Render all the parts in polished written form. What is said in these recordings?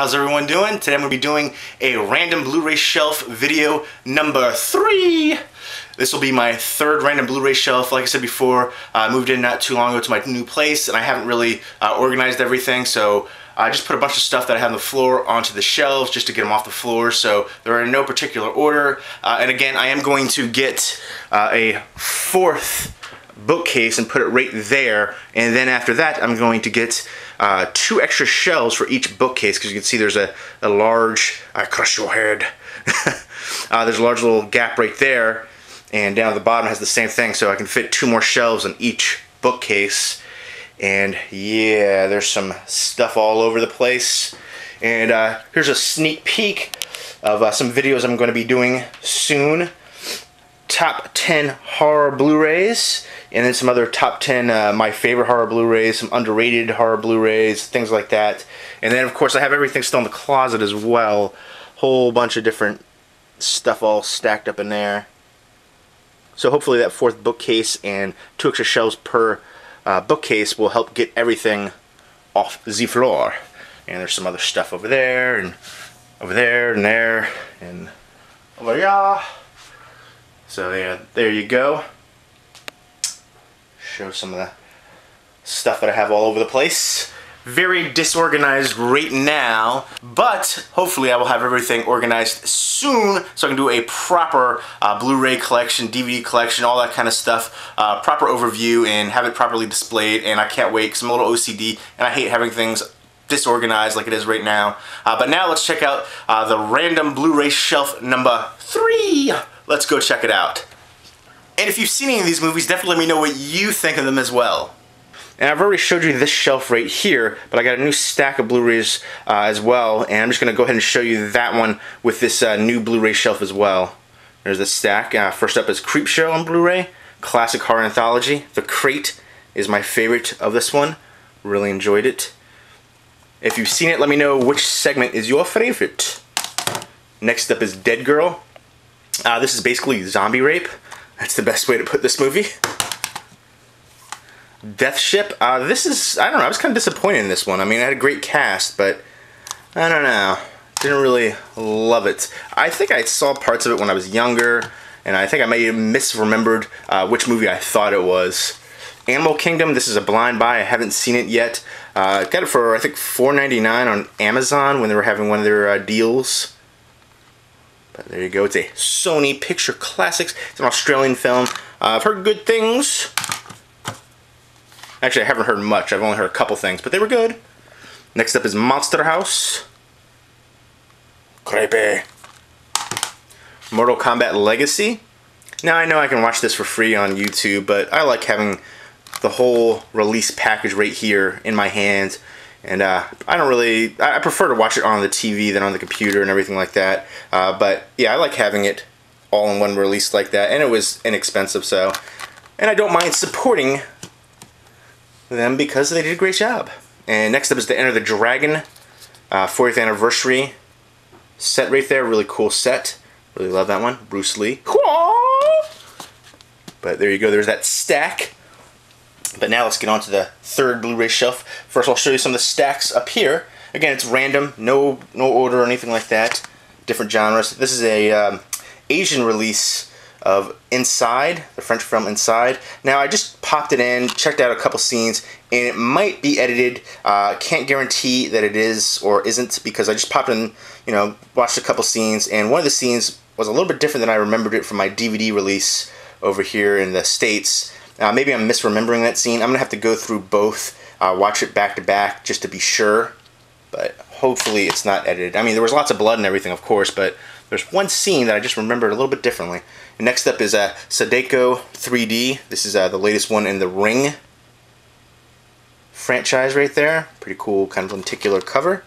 How's everyone doing? Today I'm going to be doing a random Blu-ray shelf video number 3. This will be my third random Blu-ray shelf. Like I said before, I moved in not too long ago to my new place and I haven't really organized everything, so I just put a bunch of stuff that I have on the floor onto the shelves just to get them off the floor, so they're in no particular order. And again, I am going to get a fourth bookcase and put it right there, and then after that I'm going to get 2 extra shelves for each bookcase, because you can see there's a large, I crush your head, there's a large little gap right there, and down at the bottom has the same thing, so I can fit 2 more shelves on each bookcase. And yeah, there's some stuff all over the place, and here's a sneak peek of some videos I'm going to be doing soon. Top 10 horror Blu-rays, and then some other top 10 my favorite horror Blu-rays, some underrated horror Blu-rays, things like that. And then of course I have everything still in the closet as well. Whole bunch of different stuff all stacked up in there. So hopefully that fourth bookcase and 2 extra shelves per bookcase will help get everything off the floor. And there's some other stuff over there, and over there, and there, and over here. So yeah, there you go. Show some of the stuff that I have all over the place. Very disorganized right now, but hopefully I will have everything organized soon so I can do a proper Blu-ray collection, DVD collection, all that kind of stuff, proper overview, and have it properly displayed. And I can't wait because I'm a little OCD and I hate having things disorganized like it is right now. But now let's check out the random Blu-ray shelf number 3. Let's go check it out. And if you've seen any of these movies, definitely let me know what you think of them as well. And I've already showed you this shelf right here, but I got a new stack of Blu-rays as well, and I'm just going to go ahead and show you that one with this new Blu-ray shelf as well. There's the stack. First up is Creepshow on Blu-ray, classic horror anthology. The Crate is my favorite of this one. Really enjoyed it. If you've seen it, let me know which segment is your favorite. Next up is Dead Girl. This is basically zombie rape. That's the best way to put this movie. Death Ship. This is, I don't know, I was kind of disappointed in this one. I mean, I had a great cast, but I don't know. Didn't really love it. I think I saw parts of it when I was younger, and I think I may have misremembered which movie I thought it was. Animal Kingdom. This is a blind buy. I haven't seen it yet. Got it for, I think, $4.99 on Amazon when they were having one of their deals. But there you go. It's a Sony Picture Classics. It's an Australian film. I've heard good things. Actually, I haven't heard much. I've only heard a couple things, but they were good. Next up is Monster House. Creepy. Mortal Kombat Legacy. Now, I know I can watch this for free on YouTube, but I like having the whole release package right here in my hands. And I prefer to watch it on the TV than on the computer and everything like that. But yeah, I like having it all in one release like that. And it was inexpensive, so. And I don't mind supporting them because they did a great job. And next up is the Enter the Dragon 40th anniversary set right there. Really cool set. Really love that one. Bruce Lee. But there you go. There's that stack. But now let's get on to the third Blu-ray shelf. First, I'll show you some of the stacks up here. Again, it's random, no order or anything like that. Different genres. This is a Asian release of Inside, the French film Inside. Now, I just popped it in, checked out a couple scenes, and it might be edited. Can't guarantee that it is or isn't, because I just popped in, you know, watched a couple scenes, and one of the scenes was a little bit different than I remembered it from my DVD release over here in the States. Maybe I'm misremembering that scene. I'm going to have to go through both, watch it back to back just to be sure. But hopefully it's not edited. I mean, there was lots of blood and everything, of course, but there's one scene that I just remembered a little bit differently. And next up is Sadako 3D. This is the latest one in the Ring franchise right there. Pretty cool, kind of lenticular cover.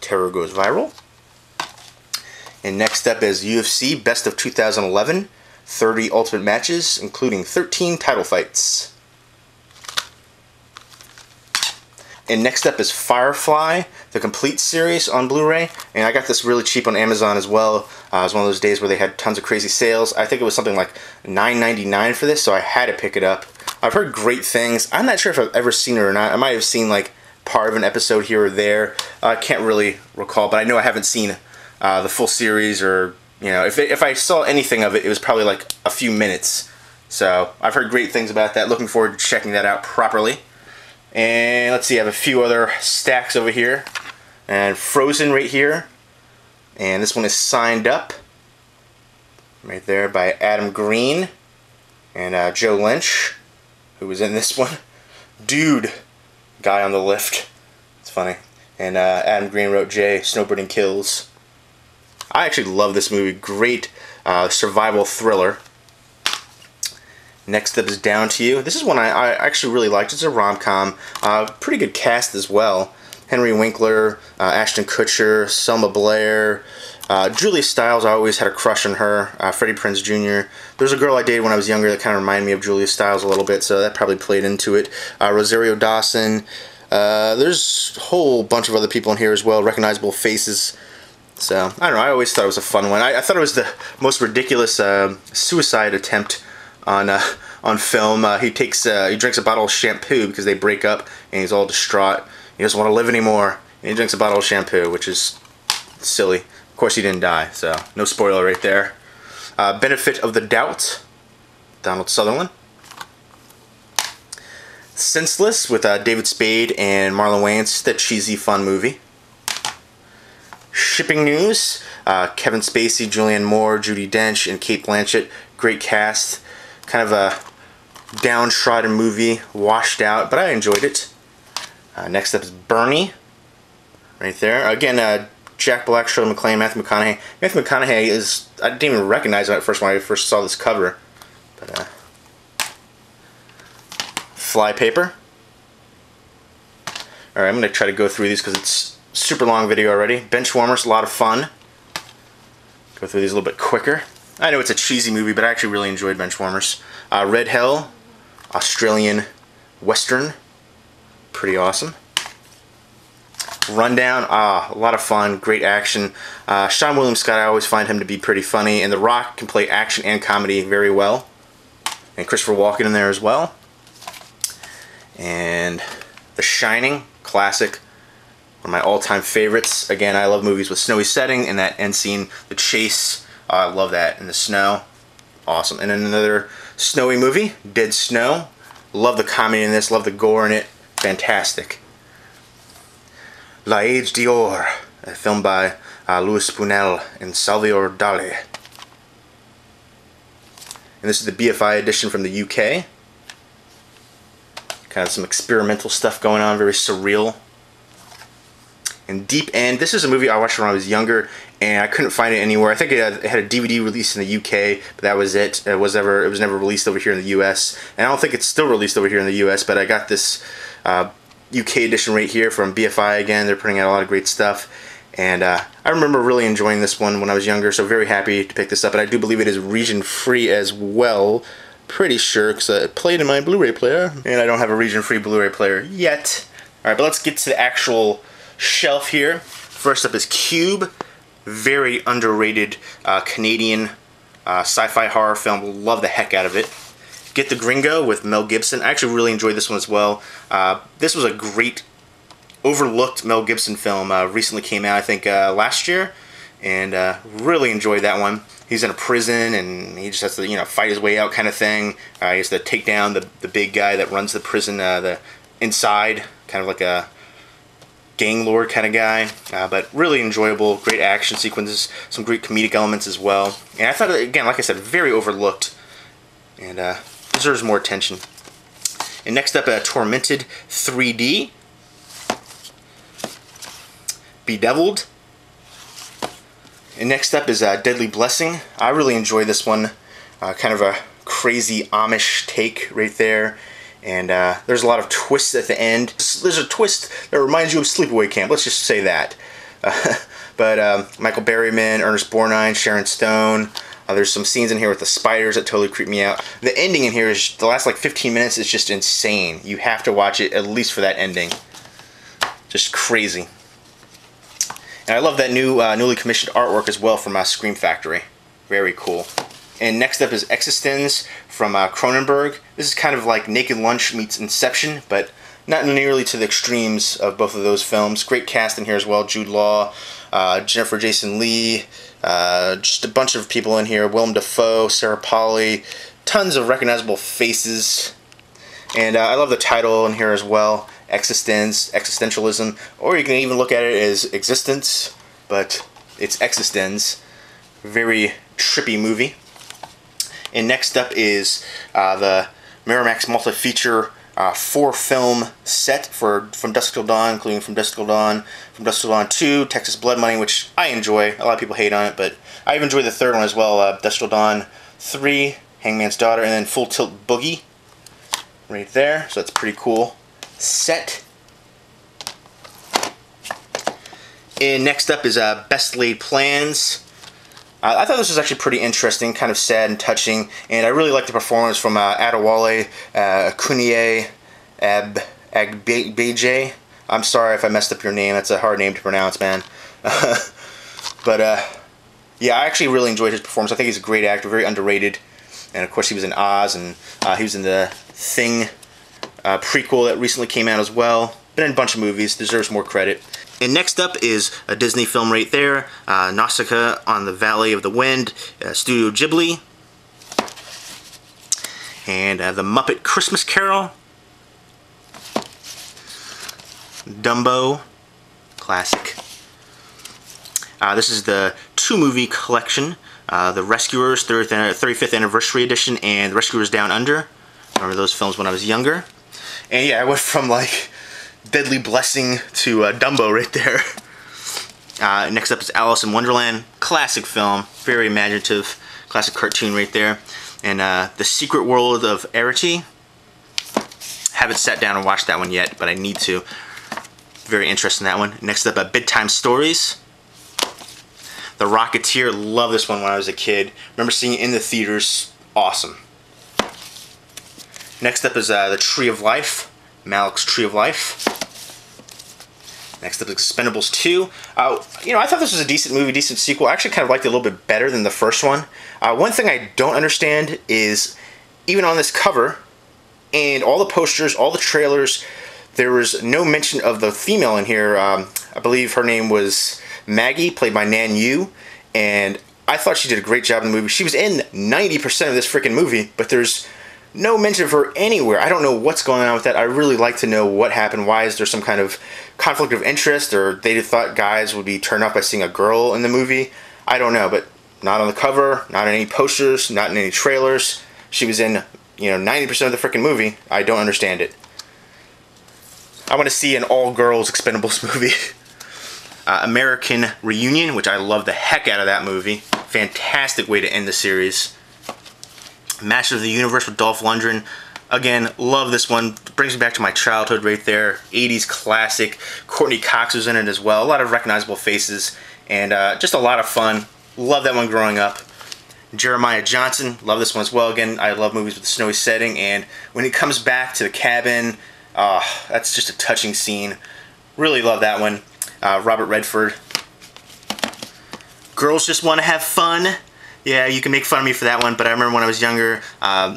Terror Goes Viral. And next up is UFC Best of 2011. 30 Ultimate Matches, including 13 title fights. And next up is Firefly, the complete series on Blu-ray. And I got this really cheap on Amazon as well. It was one of those days where they had tons of crazy sales. I think it was something like $9.99 for this, so I had to pick it up. I've heard great things. I'm not sure if I've ever seen it or not. I might have seen like part of an episode here or there. I can't really recall, but I know I haven't seen the full series, or if I saw anything of it, it was probably like a few minutes. So I've heard great things about that. Looking forward to checking that out properly. And let's see, I have a few other stacks over here. And Frozen right here. And this one is Signed Up. Right there by Adam Green and Joe Lynch, who was in this one. Dude, guy on the lift. It's funny. And Adam Green wrote Jay, Snowboarding Kills. I actually love this movie. Great survival thriller. Next up is Down to You. This is one I actually really liked. It's a rom-com. Pretty good cast as well. Henry Winkler, Ashton Kutcher, Selma Blair, Julia Stiles. I always had a crush on her. Freddie Prinze Jr. There's a girl I dated when I was younger that kind of reminded me of Julia Stiles a little bit, so that probably played into it. Rosario Dawson. There's a whole bunch of other people in here as well, recognizable faces. So, I don't know, I always thought it was a fun one. I thought it was the most ridiculous suicide attempt on film. He drinks a bottle of shampoo because they break up, and he's all distraught. He doesn't want to live anymore, and he drinks a bottle of shampoo, which is silly. Of course, he didn't die, so no spoiler right there. Benefit of the Doubt, Donald Sutherland. Senseless with David Spade and Marlon Wayans, just a cheesy, fun movie. Shipping News, Kevin Spacey, Julianne Moore, Judi Dench, and Cate Blanchett. Great cast. Kind of a downtrodden movie, washed out, but I enjoyed it. Next up is Bernie, right there. Again, Jack Black, Shirley MacLaine, Matthew McConaughey. Matthew McConaughey is, I didn't even recognize him at first when I first saw this cover. But, Flypaper. Alright, I'm going to try to go through these because it's a super long video already. Benchwarmers, a lot of fun. Go through these a little bit quicker. I know it's a cheesy movie, but I actually really enjoyed Benchwarmers. Red Hell, Australian Western. Pretty awesome. Rundown, a lot of fun, great action. Sean William Scott, I always find him to be pretty funny, and The Rock can play action and comedy very well. And Christopher Walken in there as well. And The Shining, classic. One of my all-time favorites. Again, I love movies with snowy setting, and that end scene, the chase, I love that in the snow. Awesome. And then another snowy movie, Dead Snow. Love the comedy in this, love the gore in it. Fantastic. La Age d'Or, a film by Louis Buñuel and Salvador Dali. And this is the BFI edition from the UK. Kind of some experimental stuff going on, very surreal. And Deep End, this is a movie I watched when I was younger, and I couldn't find it anywhere. I think it had a DVD release in the UK, but that was it. It was never released over here in the US. And I don't think it's still released over here in the US, but I got this UK edition right here from BFI again. They're putting out a lot of great stuff. And I remember really enjoying this one when I was younger, so very happy to pick this up. And I do believe it is region free as well. Pretty sure, because it played in my Blu-ray player. And I don't have a region free Blu-ray player yet. Alright, but let's get to the actual shelf here. First up is Cube. Very underrated Canadian sci-fi horror film. Love the heck out of it. Get the Gringo with Mel Gibson. I actually really enjoyed this one as well. This was a great, overlooked Mel Gibson film. Recently came out, I think, last year. And really enjoyed that one. He's in a prison, and he just has to, fight his way out kind of thing. He has to take down the big guy that runs the prison, the inside, kind of like a gang lord kind of guy. But really enjoyable, great action sequences, some great comedic elements as well. And I thought, again, like I said, very overlooked. And deserves more attention. And next up, Tormented 3D. Bedeviled. And next up is Deadly Blessing. I really enjoyed this one. Kind of a crazy Amish take right there. And there's a lot of twists at the end. There's a twist that reminds you of Sleepaway Camp. Let's just say that. But Michael Berryman, Ernest Borgnine, Sharon Stone. There's some scenes in here with the spiders that totally creep me out. The ending in here is, the last like 15 minutes is just insane. You have to watch it at least for that ending. Just crazy. And I love that newly commissioned artwork as well from Scream Factory. Very cool. And next up is Existence from Cronenberg. This is kind of like Naked Lunch meets Inception, but not nearly to the extremes of both of those films. Great cast in here as well. Jude Law, Jennifer Jason Leigh, just a bunch of people in here. Willem Dafoe, Sarah Polley, tons of recognizable faces. And I love the title in here as well. Existentialism, or you can even look at it as existence, but it's existence. Very trippy movie. And next up is the Miramax multi-feature 4-film set for From Dusk Till Dawn, including From Dusk Till Dawn, From Dusk Till Dawn 2, Texas Blood Money, which I enjoy. A lot of people hate on it, but I even enjoy the third one as well, Dusk Till Dawn 3, Hangman's Daughter, and then Full Tilt Boogie right there. So that's pretty cool set. And next up is Best Laid Plans. I thought this was actually pretty interesting, kind of sad and touching, and I really liked the performance from Adewale Akunye Agbeje. I'm sorry if I messed up your name. That's a hard name to pronounce, man. But yeah, I actually really enjoyed his performance. I think he's a great actor, very underrated. And of course, he was in Oz, and he was in the Thing prequel that recently came out as well. Been in a bunch of movies, deserves more credit. And next up is a Disney film right there, Nausicaa on the Valley of the Wind, Studio Ghibli. And The Muppet Christmas Carol, Dumbo, classic. This is the 2-movie collection, The Rescuers 35th Anniversary Edition and The Rescuers Down Under. I remember those films when I was younger. And yeah, I went from like Deadly Blessing to Dumbo right there. Next up is Alice in Wonderland. Classic film. Very imaginative. Classic cartoon right there. And The Secret World of Arity. Haven't sat down and watched that one yet, but I need to. Very interested in that one. Next up, Bedtime Stories. The Rocketeer. Love this one when I was a kid. Remember seeing it in the theaters. Awesome. Next up is The Tree of Life. Malik's Tree of Life. Next up is Expendables 2. You know, I thought this was a decent movie, decent sequel. I actually kind of liked it a little bit better than the first one. One thing I don't understand is, even on this cover, and all the posters, all the trailers, there was no mention of the female in here. I believe her name was Maggie, played by Nan Yu, and I thought she did a great job in the movie. She was in 90% of this freaking movie, but there's no mention of her anywhere. I don't know what's going on with that. I really like to know what happened. Why is there some kind of conflict of interest, or they thought guys would be turned off by seeing a girl in the movie? I don't know, but not on the cover, not in any posters, not in any trailers. She was in, you know, 90% of the freaking movie. I don't understand it. I want to see an all-girls Expendables movie. American Reunion, which I love the heck out of that movie. Fantastic way to end the series. Masters of the Universe with Dolph Lundgren. Again, love this one. Brings me back to my childhood right there. 80s classic. Courtney Cox was in it as well. A lot of recognizable faces. And just a lot of fun. Love that one growing up. Jeremiah Johnson. Love this one as well. Again, I love movies with a snowy setting. And when he comes back to the cabin, that's just a touching scene. Really love that one. Robert Redford. Girls Just Want to Have Fun. Yeah, you can make fun of me for that one, but I remember when I was younger,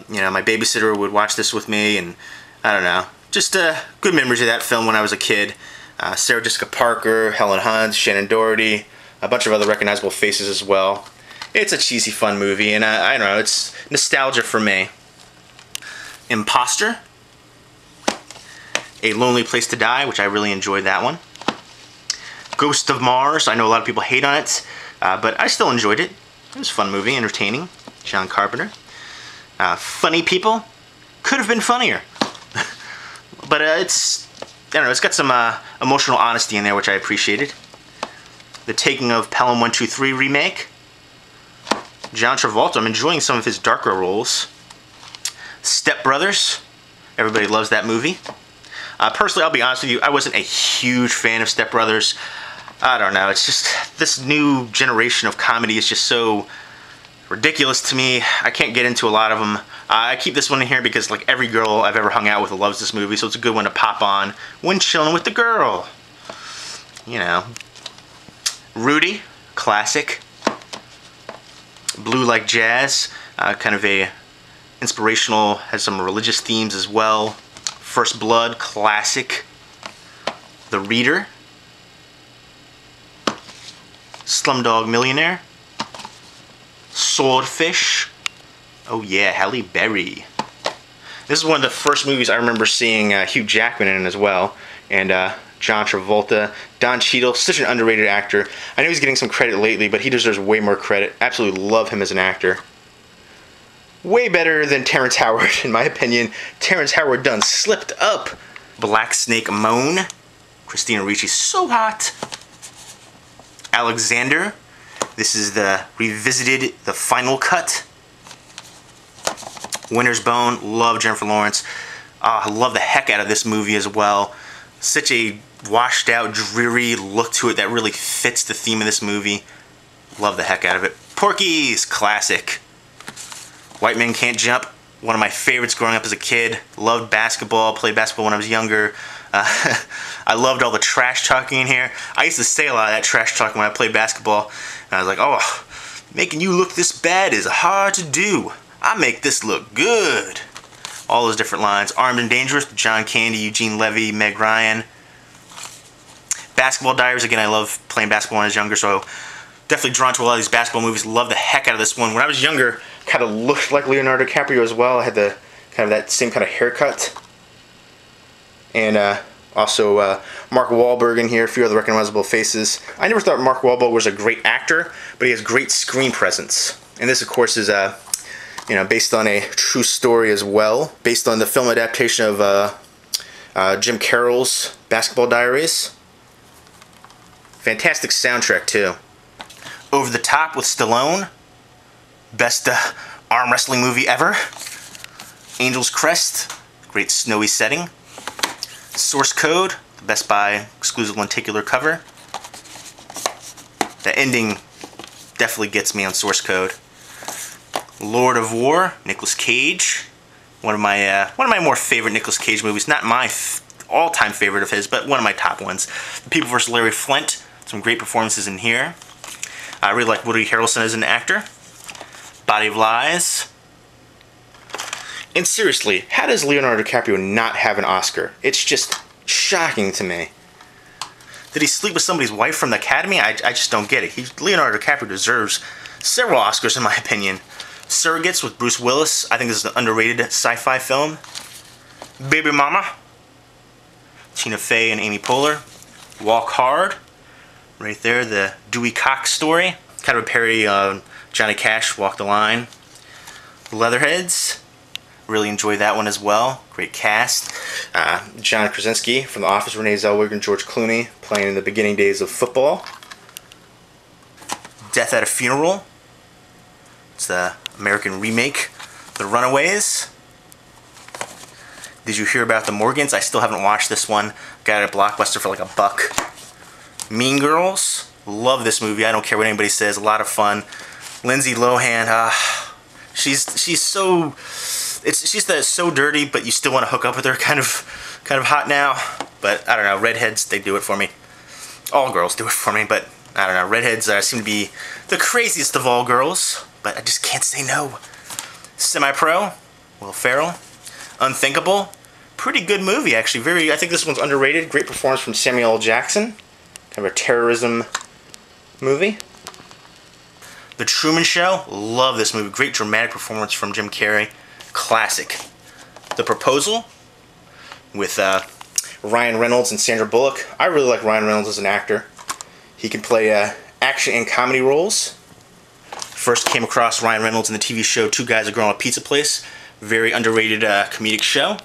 you know, my babysitter would watch this with me, and I don't know, just good memories of that film when I was a kid. Sarah Jessica Parker, Helen Hunt, Shannon Doherty, a bunch of other recognizable faces as well. It's a cheesy, fun movie, and I don't know, it's nostalgia for me. Imposter. A Lonely Place to Die, which I really enjoyed that one. Ghost of Mars. I know a lot of people hate on it, but I still enjoyed it. It was a fun movie, entertaining. John Carpenter. Funny People. Could have been funnier. But it's, I don't know, it's got some emotional honesty in there, which I appreciated. The Taking of Pelham 123 remake. John Travolta. I'm enjoying some of his darker roles. Step Brothers. Everybody loves that movie. Personally, I'll be honest with you, I wasn't a huge fan of Step Brothers. I don't know, it's just, this new generation of comedy is just so ridiculous to me. I can't get into a lot of them. I keep this one in here because like every girl I've ever hung out with loves this movie, so it's a good one to pop on when chilling with the girl. You know. Rudy, classic. Blue Like Jazz, kind of a inspirational, has some religious themes as well. First Blood, classic. The Reader. Slumdog Millionaire. Swordfish. Oh yeah, Halle Berry. This is one of the first movies I remember seeing Hugh Jackman in as well. And John Travolta. Don Cheadle, such an underrated actor. I know he's getting some credit lately, but he deserves way more credit. Absolutely love him as an actor. Way better than Terrence Howard, in my opinion. Terrence Howard done slipped up. Black Snake Moan. Christina Ricci, so hot. Alexander. This is the revisited, the final cut. Winter's Bone. Love Jennifer Lawrence. I love the heck out of this movie as well. Such a washed out, dreary look to it that really fits the theme of this movie. Love the heck out of it. Porky's, classic. White Men Can't Jump. One of my favorites growing up as a kid. Loved basketball. Played basketball when I was younger. I loved all the trash talking in here. I used to say a lot of that trash talking when I played basketball. And I was like, oh, making you look this bad is hard to do. I make this look good. All those different lines. Armed and Dangerous, John Candy, Eugene Levy, Meg Ryan. Basketball Diaries, again, I love playing basketball when I was younger, so definitely drawn to a lot of these basketball movies. Love the heck out of this one. When I was younger, kind of looked like Leonardo DiCaprio as well. I had the kind of that same kind of haircut. And also Mark Wahlberg in here, a few other recognizable faces. I never thought Mark Wahlberg was a great actor, but he has great screen presence. And this, of course, is based on a true story as well, based on the film adaptation of Jim Carroll's Basketball Diaries. Fantastic soundtrack too. Over the Top with Stallone. Best arm wrestling movie ever. Angel's Crest, great snowy setting. Source Code, the Best Buy exclusive lenticular cover. The ending definitely gets me on Source Code. Lord of War, Nicolas Cage. One of my more favorite Nicolas Cage movies. Not my all-time favorite of his, but one of my top ones. The People vs. Larry Flint. Some great performances in here. I really like Woody Harrelson as an actor. Body of Lies. And seriously, how does Leonardo DiCaprio not have an Oscar? It's just shocking to me. Did he sleep with somebody's wife from the Academy? I just don't get it. Leonardo DiCaprio deserves several Oscars in my opinion. Surrogates with Bruce Willis. I think this is an underrated sci-fi film. Baby Mama. Tina Fey and Amy Poehler. Walk Hard. Right there, the Dewey Cox story. Kind of a parody on Johnny Cash, Walk the Line. Leatherheads. Really enjoyed that one as well. Great cast. John Krasinski from The Office, Renee Zellweger and George Clooney playing in the beginning days of football. Death at a Funeral. It's the American remake. The Runaways. Did you hear about the Morgans? I still haven't watched this one. Got it at Blockbuster for like $1. Mean Girls. Love this movie. I don't care what anybody says. A lot of fun. Lindsay Lohan. She's so. She's so dirty, but you still want to hook up with her. Kind of hot now. But I don't know. Redheads, they do it for me. All girls do it for me, but I don't know. Redheads seem to be the craziest of all girls, but I just can't say no. Semi-Pro. Will Ferrell. Unthinkable. Pretty good movie, actually. I think this one's underrated. Great performance from Samuel L. Jackson. Kind of a terrorism movie. The Truman Show. Love this movie. Great dramatic performance from Jim Carrey. Classic. The Proposal with Ryan Reynolds and Sandra Bullock. I really like Ryan Reynolds as an actor. He can play action and comedy roles. First came across Ryan Reynolds in the TV show Two Guys That Grow on a Pizza Place. Very underrated comedic show.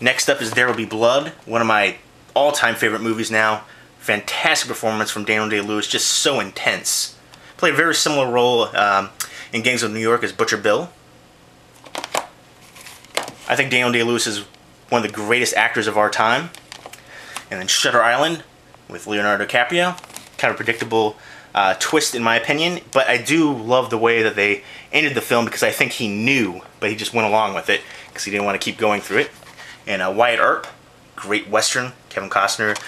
Next up is There Will Be Blood. One of my all-time favorite movies now. Fantastic performance from Daniel Day-Lewis. Just so intense. Played a very similar role in Gangs of New York as Butcher Bill. I think Daniel Day-Lewis is one of the greatest actors of our time. And then Shutter Island with Leonardo DiCaprio. Kind of predictable twist in my opinion, but I do love the way that they ended the film because I think he knew, but he just went along with it because he didn't want to keep going through it. And Wyatt Earp, great Western, Kevin Costner,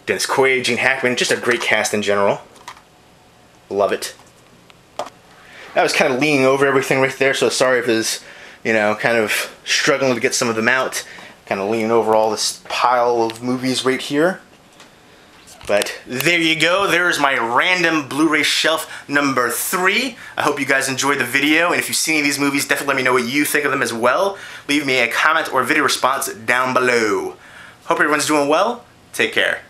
Dennis Quaid, Gene Hackman, just a great cast in general. Love it. I was kind of leaning over everything right there, so sorry if it was, kind of struggling to get some of them out. Kind of leaning over all this pile of movies right here. But there you go, there's my random Blu-ray shelf number 3. I hope you guys enjoyed the video, and if you've seen any of these movies, definitely let me know what you think of them as well. Leave me a comment or video response down below. Hope everyone's doing well. Take care.